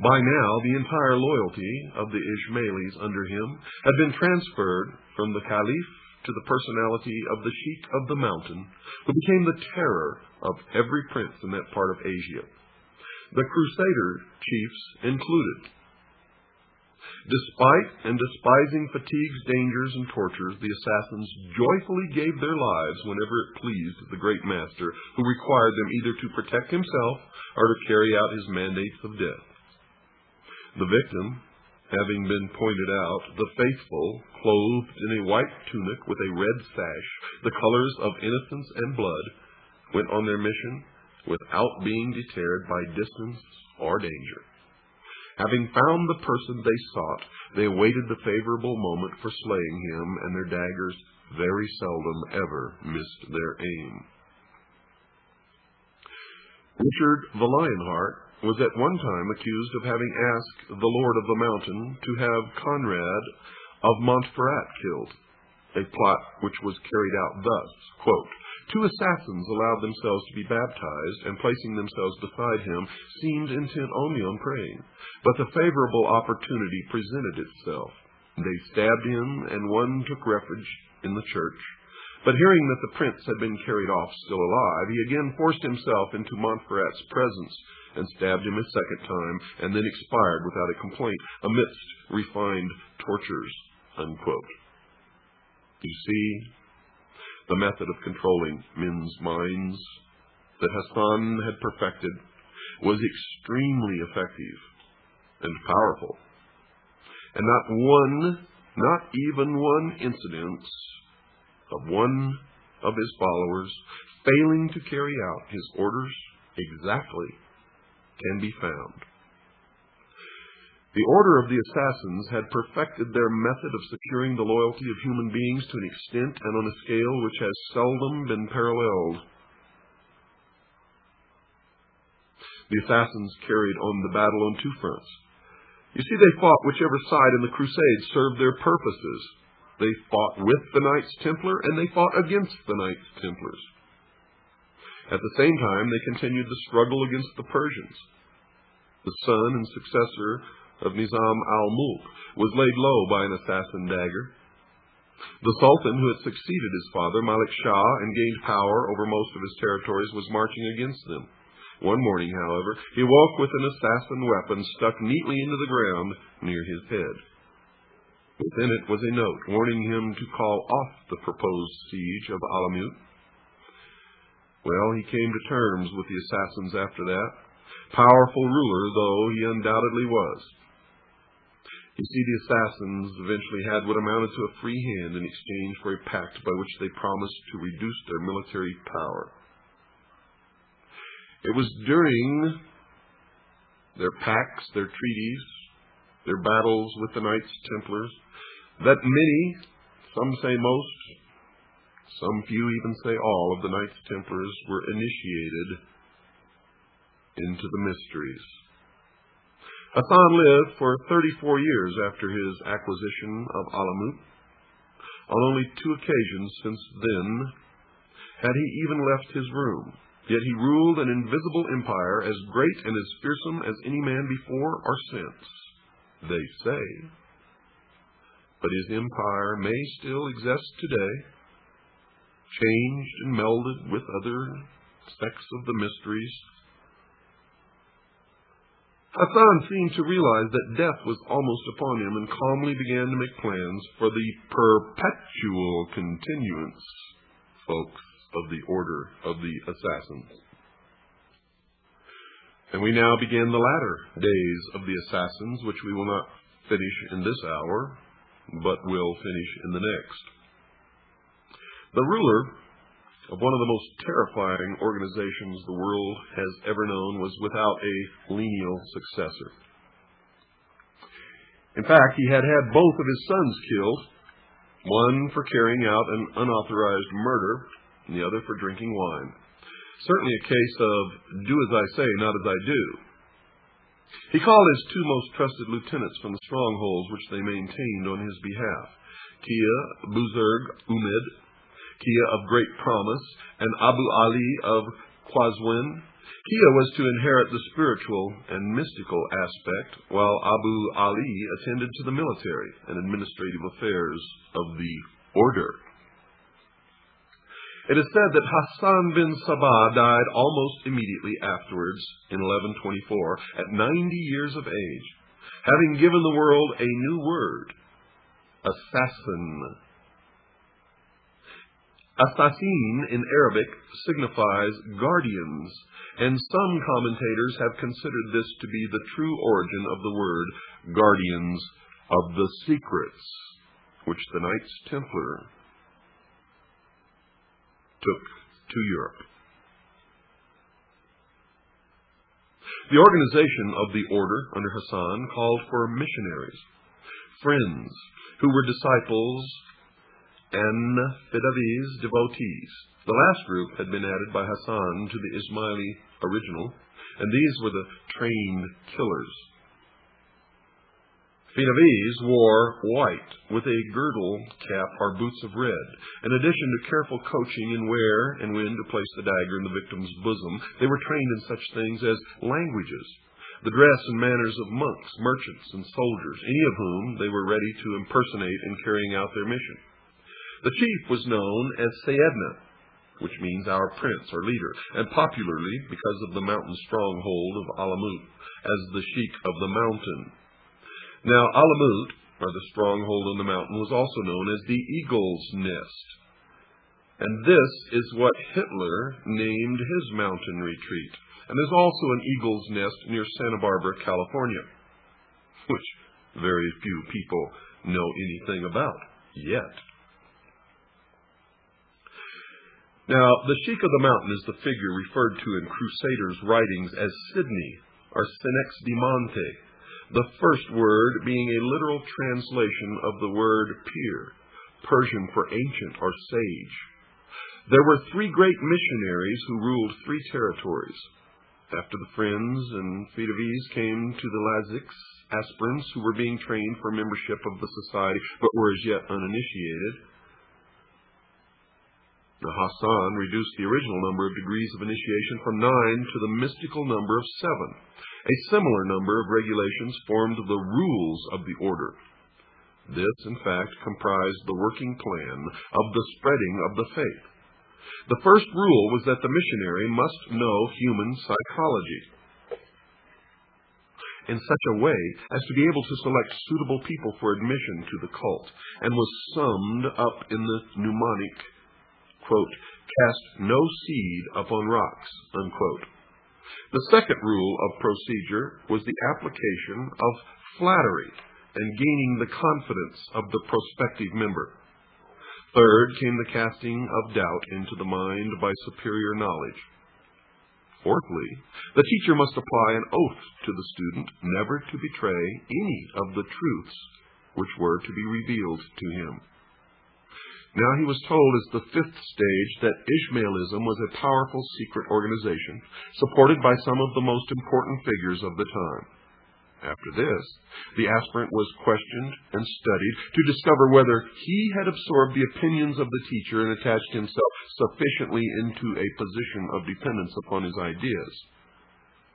By now, the entire loyalty of the Ismailis under him had been transferred from the Caliph to the personality of the Sheikh of the Mountain, who became the terror of every prince in that part of Asia, the Crusader chiefs included. Despite and despising fatigues, dangers, and tortures, the assassins joyfully gave their lives whenever it pleased the great master, who required them either to protect himself or to carry out his mandates of death. The victim, having been pointed out, the faithful, clothed in a white tunic with a red sash, the colors of innocence and blood, went on their mission without being deterred by distance or danger. Having found the person they sought, they awaited the favorable moment for slaying him, and their daggers very seldom ever missed their aim. Richard the Lionheart was at one time accused of having asked the Lord of the Mountain to have Conrad of Montferrat killed, a plot which was carried out thus, quote, "Two assassins allowed themselves to be baptized, and placing themselves beside him, seemed intent only on praying. But the favorable opportunity presented itself. They stabbed him, and one took refuge in the church. But hearing that the prince had been carried off still alive, he again forced himself into Montferrat's presence, and stabbed him a second time, and then expired without a complaint, amidst refined tortures." Unquote. You see, the method of controlling men's minds that Hasan had perfected was extremely effective and powerful, and not even one incident of one of his followers failing to carry out his orders exactly can be found. The order of the assassins had perfected their method of securing the loyalty of human beings to an extent and on a scale which has seldom been paralleled. The assassins carried on the battle on two fronts. You see, they fought whichever side in the crusade served their purposes. They fought with the Knights Templar, and they fought against the Knights Templars. At the same time, they continued the struggle against the Persians. The son and successor of Nizam al-Mulk was laid low by an assassin dagger. The Sultan who had succeeded his father, Malik Shah, and gained power over most of his territories, was marching against them. One morning, however, he woke with an assassin weapon stuck neatly into the ground near his head. Within it was a note warning him to call off the proposed siege of Alamut. Well, he came to terms with the assassins after that, powerful ruler though he undoubtedly was. You see, the assassins eventually had what amounted to a free hand in exchange for a pact by which they promised to reduce their military power. It was during their pacts, their treaties, their battles with the Knights Templars, that many, some say most, some few even say all, of the Knights Templars were initiated into the mysteries. Hasan lived for 34 years after his acquisition of Alamut. On only 2 occasions since then had he even left his room. Yet he ruled an invisible empire as great and as fearsome as any man before or since, they say. But his empire may still exist today, changed and melded with other sects of the mysteries. Hasan seemed to realize that death was almost upon him and calmly began to make plans for the perpetual continuance, folks, of the order of the assassins. And we now begin the latter days of the assassins, which we will not finish in this hour, but will finish in the next. The ruler of one of the most terrifying organizations the world has ever known was without a lineal successor. In fact, he had had both of his sons killed, one for carrying out an unauthorized murder, and the other for drinking wine. Certainly a case of do as I say, not as I do. He called his two most trusted lieutenants from the strongholds which they maintained on his behalf, Kia Buzurg Umid, Kia of Great Promise, and Abu Ali of Qazwin. Kia was to inherit the spiritual and mystical aspect, while Abu Ali attended to the military and administrative affairs of the order. It is said that Hassan bin Sabah died almost immediately afterwards in 1124 at 90 years of age, having given the world a new word, assassin. Assassin in Arabic signifies guardians, and some commentators have considered this to be the true origin of the word guardians of the secrets, which the Knights Templar took to Europe. The organization of the order under Hassan called for missionaries, friends who were disciples, and Fidavis devotees. The last group had been added by Hassan to the Ismaili original, and these were the trained killers. Fidavis wore white with a girdle cap or boots of red. In addition to careful coaching in where and when to place the dagger in the victim's bosom, they were trained in such things as languages, the dress and manners of monks, merchants, and soldiers, any of whom they were ready to impersonate in carrying out their mission. The chief was known as Sayyidna, which means our prince or leader, and popularly, because of the mountain stronghold of Alamut, as the Sheikh of the mountain. Now, Alamut, or the stronghold on the mountain, was also known as the Eagle's Nest. And this is what Hitler named his mountain retreat. And there's also an Eagle's Nest near Santa Barbara, California, which very few people know anything about yet. Now, the Sheikh of the Mountain is the figure referred to in Crusaders' writings as Sidney, or Senex de Monte, the first word being a literal translation of the word pir, Persian for ancient or sage. There were three great missionaries who ruled three territories. After the Friends and Fidavis came to the Lazics, aspirants who were being trained for membership of the society but were as yet uninitiated. Now, Hassan reduced the original number of degrees of initiation from 9 to the mystical number of 7. A similar number of regulations formed the rules of the order. This, in fact, comprised the working plan of the spreading of the faith. The first rule was that the missionary must know human psychology in such a way as to be able to select suitable people for admission to the cult, and was summed up in the mnemonic, quote, cast no seed upon rocks, unquote. The second rule of procedure was the application of flattery and gaining the confidence of the prospective member. Third came the casting of doubt into the mind by superior knowledge. Fourthly, the teacher must apply an oath to the student never to betray any of the truths which were to be revealed to him. Now he was told as the fifth stage that Ishmaelism was a powerful secret organization, supported by some of the most important figures of the time. After this, the aspirant was questioned and studied to discover whether he had absorbed the opinions of the teacher and attached himself sufficiently into a position of dependence upon his ideas.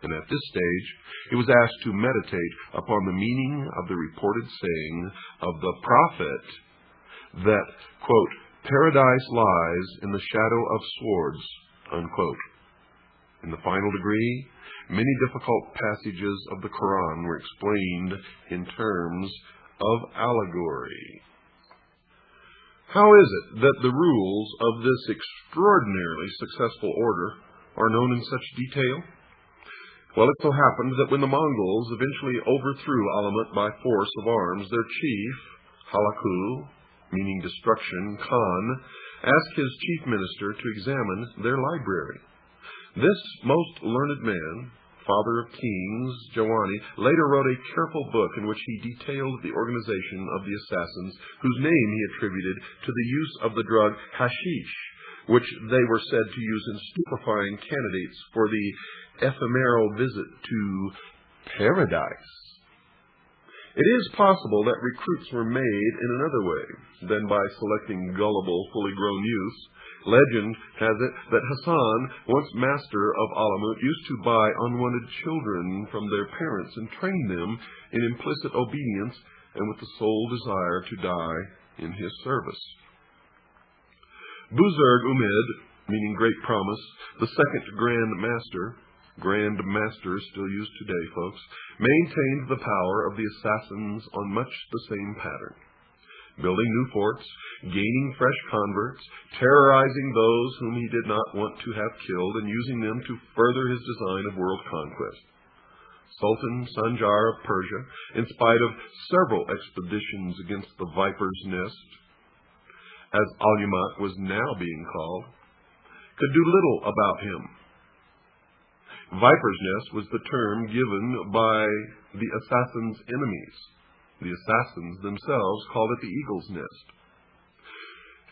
And at this stage, he was asked to meditate upon the meaning of the reported saying of the prophet that, quote, paradise lies in the shadow of swords, unquote. In the final degree, many difficult passages of the Quran were explained in terms of allegory. How is it that the rules of this extraordinarily successful order are known in such detail? Well, it so happened that when the Mongols eventually overthrew Alamut by force of arms, their chief, Halaku, meaning destruction, Khan, asked his chief minister to examine their library. This most learned man father of kings, Jawani, later wrote a careful book in which he detailed the organization of the assassins, whose name he attributed to the use of the drug hashish, which they were said to use in stupefying candidates for the ephemeral visit to paradise. It is possible that recruits were made in another way than by selecting gullible, fully grown youths. Legend has it that Hassan, once master of Alamut, used to buy unwanted children from their parents and train them in implicit obedience and with the sole desire to die in his service. Buzurg Umed, meaning Great Promise, the second Grand Master still used today, folks, maintained the power of the assassins on much the same pattern. Building new forts, gaining fresh converts, terrorizing those whom he did not want to have killed, and using them to further his design of world conquest. Sultan Sanjar of Persia, in spite of several expeditions against the Viper's Nest, as Alumat was now being called, could do little about him. Viper's Nest was the term given by the assassins' enemies. The assassins themselves called it the Eagle's Nest.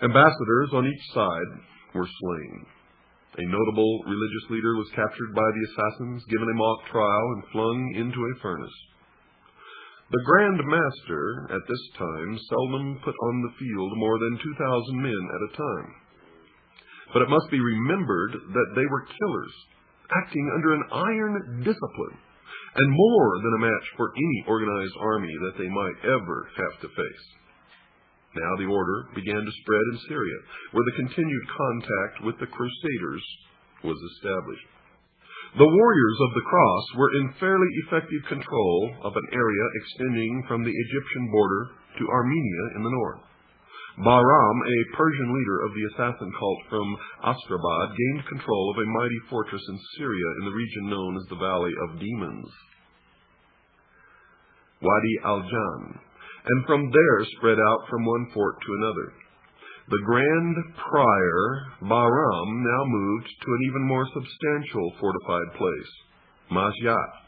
Ambassadors on each side were slain. A notable religious leader was captured by the assassins, given a mock trial, and flung into a furnace. The Grand Master, at this time, seldom put on the field more than 2,000 men at a time. But it must be remembered that they were killers, acting under an iron discipline, and more than a match for any organized army that they might ever have to face. Now the order began to spread in Syria, where the continued contact with the Crusaders was established. The warriors of the Cross were in fairly effective control of an area extending from the Egyptian border to Armenia in the north. Bahram, a Persian leader of the assassin cult from Astrabad, gained control of a mighty fortress in Syria in the region known as the Valley of Demons, Wadi al-Jan, and from there spread out from one fort to another. The Grand Prior, Bahram, now moved to an even more substantial fortified place, Masyat.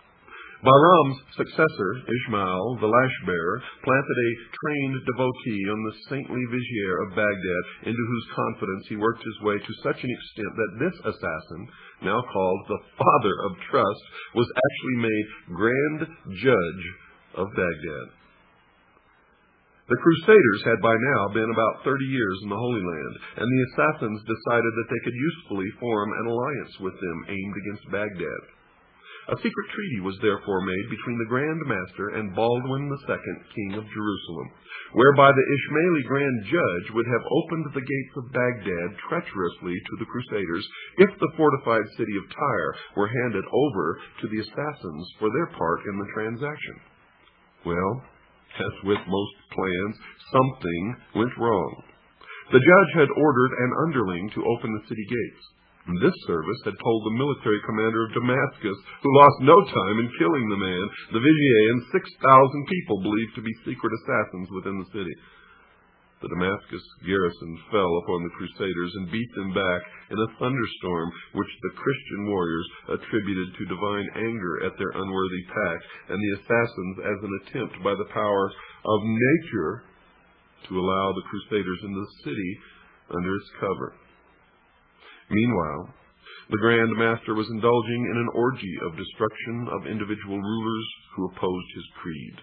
Bahram's successor, Ismail, the lash-bearer, planted a trained devotee on the saintly vizier of Baghdad, into whose confidence he worked his way to such an extent that this assassin, now called the Father of Trust, was actually made Grand Judge of Baghdad. The Crusaders had by now been about 30 years in the Holy Land, and the assassins decided that they could usefully form an alliance with them aimed against Baghdad. A secret treaty was therefore made between the Grand Master and Baldwin II, King of Jerusalem, whereby the Ismaili Grand Judge would have opened the gates of Baghdad treacherously to the Crusaders if the fortified city of Tyre were handed over to the assassins for their part in the transaction. Well, as with most plans, something went wrong. The judge had ordered an underling to open the city gates. This service had told the military commander of Damascus, who lost no time in killing the man, the vizier, and 6,000 people believed to be secret assassins within the city. The Damascus garrison fell upon the Crusaders and beat them back in a thunderstorm which the Christian warriors attributed to divine anger at their unworthy pact, and the assassins as an attempt by the powers of nature to allow the Crusaders into the city under its cover. Meanwhile, the Grand Master was indulging in an orgy of destruction of individual rulers who opposed his creed.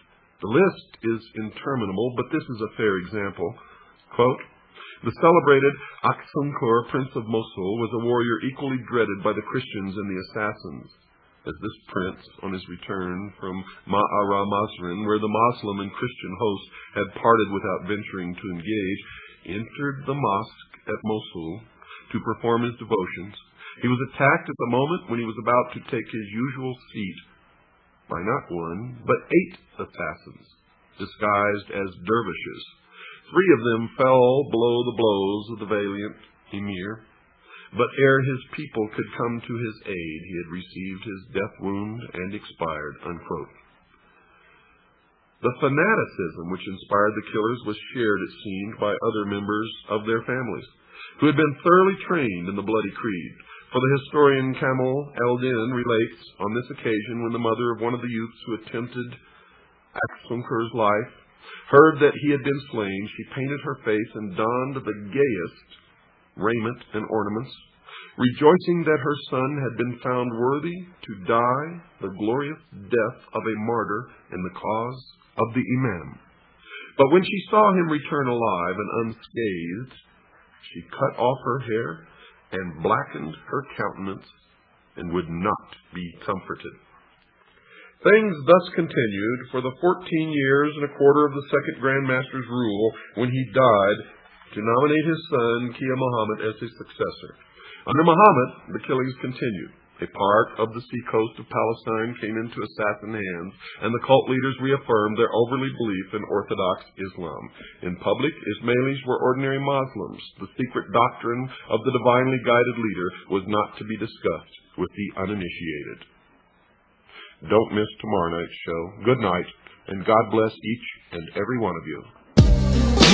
The list is interminable, but this is a fair example. Quote, the celebrated Aksunkur, Prince of Mosul, was a warrior equally dreaded by the Christians and the assassins. As this prince, on his return from Ma'ara Masrin, where the Moslem and Christian hosts had parted without venturing to engage, entered the mosque at Mosul to perform his devotions, he was attacked at the moment when he was about to take his usual seat by not one, but 8 assassins, disguised as dervishes. 3 of them fell below the blows of the valiant emir, but ere his people could come to his aid, he had received his death wound and expired. Unquote. The fanaticism which inspired the killers was shared, it seemed, by other members of their families, who had been thoroughly trained in the bloody creed. For the historian Kamel Eldin relates, on this occasion, when the mother of one of the youths who attempted Aksunkur's life heard that he had been slain, she painted her face and donned the gayest raiment and ornaments, rejoicing that her son had been found worthy to die the glorious death of a martyr in the cause of the Imam. But when she saw him return alive and unscathed, she cut off her hair and blackened her countenance and would not be comforted. Things thus continued for the 14 years and a quarter of the second Grand Master's rule, when he died to nominate his son, Kia Muhammad, as his successor. Under Muhammad, the killings continued. A part of the seacoast of Palestine came into assassin hands, and the cult leaders reaffirmed their overly belief in Orthodox Islam. In public, Ismailis were ordinary Muslims. The secret doctrine of the divinely guided leader was not to be discussed with the uninitiated. Don't miss tomorrow night's show. Good night, and God bless each and every one of you.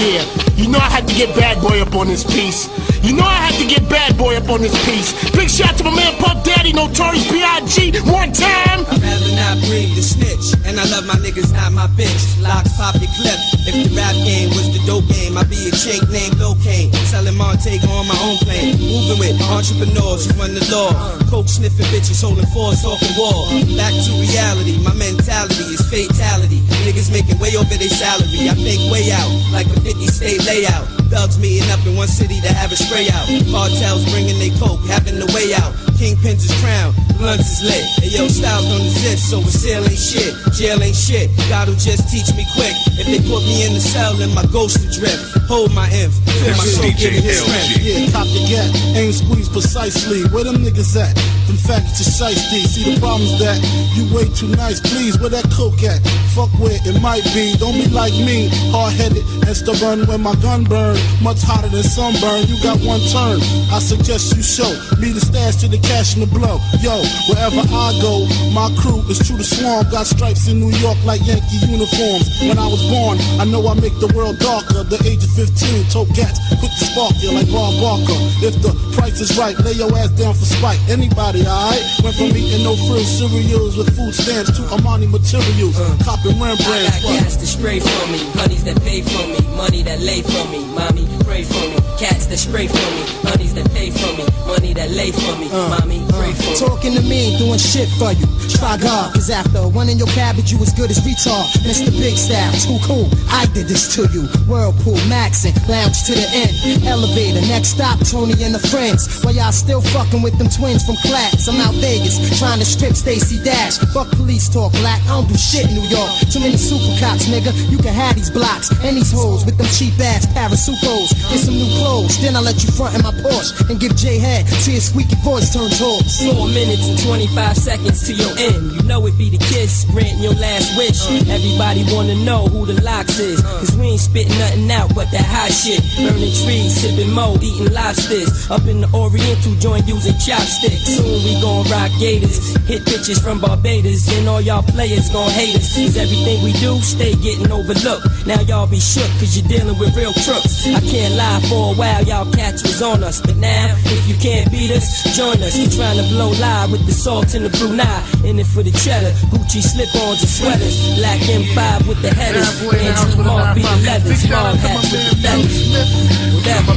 Yeah, you know I had to get Bad Boy up on this piece. You know I had to get Bad Boy up on this piece. Big shout to my man Puff Daddy, Notorious B.I.G. One time. I'd rather not breathe the snitch, and I love my niggas, not my bitch. Locks, pop your clip. If the rap game was the dope game, I'd be a chink named Lil Kane, selling Montego on my own plane. Moving with entrepreneurs who run the law. Coke sniffing bitches, holding fours, talking war. Back to reality, my mentality is fatality. Niggas making way over their salary. I think way out, like a 50-state layout. Thugs meeting up in one city to have a spray out. Cartels bringing they coke, having the way out. Kingpins is crowned, blunts is lit. And yo, styles don't exist, so a sale ain't shit. Jail ain't shit, God'll just teach me quick. If they put me in the cell, then my ghost will drift. Hold my inf, feel my soul giving his strength. Yeah, cop the gap, aim squeeze precisely. Where them niggas at? Them faggots is shiesty. See the problem's that you way too nice, please. Where that coke at? Fuck where it might be. Don't be like me, hard-headed and stubborn when my gun burn. Much hotter than sunburn, you got one turn. I suggest you show me the stash to the cash and the blow. Yo, wherever I go, my crew is true to swarm. Got stripes in New York like Yankee uniforms. When I was born, I know I make the world darker. The age of 15, tote cats, quick to spark you like Bob Barker. If the price is right, lay your ass down for spite. Anybody, alright? Went from eating no frill cereals with food stamps to Armani materials. Copping Rembrandt. I got gas to spray for me, honeys that pay for me, money that lay for me, mommy pray for me, cats that spray for me, honeys that pay for me, money that lay for me, mommy pray for me. Talking to me, doing shit for you. Try God, cause after one in your cabbage, you as good as retard. Mr. Big Style, too cool, I did this to you. Whirlpool, Maxin, lounge to the end. Elevator, next stop, Tony and the friends. While y'all still fucking with them twins from class. I'm out Vegas, trying to strip Stacey Dash. Fuck police talk, black, I don't do shit in New York. Too many super cops, nigga, you can have these blocks. And these hoes with them cheap ass parasucos. Get some new clothes, then I'll let you front in my Porsche. And give J head, till your squeaky voice turns hoarse. 4 minutes and 25 seconds to your end. You know it be the kiss, granting your last wish. Everybody wanna know who the locks is. Cause we ain't spitting nothing out but that hot shit. Burning trees, sipping mo, eating lobsters. Up in the Oriental joint using chopsticks. Soon we gon' rock gators. Hit bitches from Barbados. And all y'all players gon' hate us. Cause everything we do stay getting overlooked. Now y'all be shook cause you're dealing with real crooks. I can't lie, for a while y'all cats was on us. But now, if you can't beat us, join us. We're trying to blow live with the salt and the Brunei. In it for the cheddar, Gucci slip-ons and sweaters. Black M5 with the headers. Andrew Mark be the leathers. Mob hats with the feathers. Whatever.